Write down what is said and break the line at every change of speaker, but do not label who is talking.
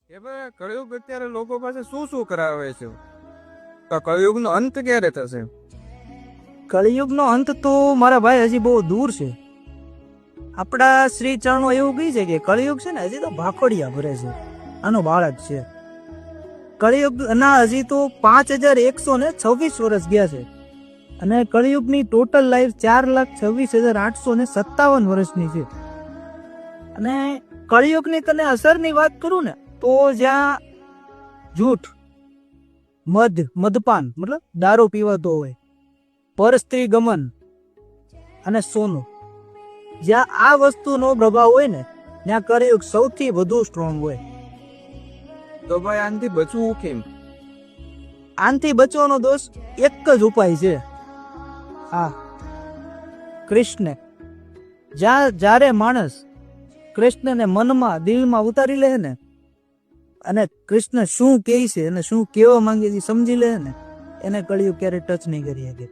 હવે કળિયુગ અત્યારે લોકો પાસે શું શું કરાવે છે? તો કળિયુગનો અંત ક્યારે થશે?
કળિયુગનો અંત તો મારા ભાઈ હજી બહુ દૂર છે. આપણા શ્રી ચરણો એવું કહે છે કે કળિયુગ છે ને હજી તો ભાખોડિયા ભરે છે, આનો બાળક છે. કળિયુગ ના હજી તો 5126 વર્ષ ગયા છે અને કળિયુગની ટોટલ લાઈફ 4,26,857 વર્ષની છે. અને કળિયુગની તને અસરની વાત કરું ને તો જ્યાં જૂઠ, મદપાન મતલબ દારૂ પીવાતો હોય, પરસ્ત્રી ગમન અને સોનું, જ્યાં આ વસ્તુનો પ્રભાવ હોય ને ત્યાં કળિયુગ સૌથી વધુ સ્ટ્રોંગ હોય.
તો ભાઈ આનાથી બચવું કેમ?
આનથી બચવાનો દોષ એક જ ઉપાય છે, આ કૃષ્ણ. જ્યારે માણસ કૃષ્ણને મનમાં દિલમાં ઉતારી લે ને અને કૃષ્ણ શું કહે છે અને શું કહેવા માંગે છે સમજી લે ને, એને કળિયુગ ક્યારે ટચ નહીં કરી શકે.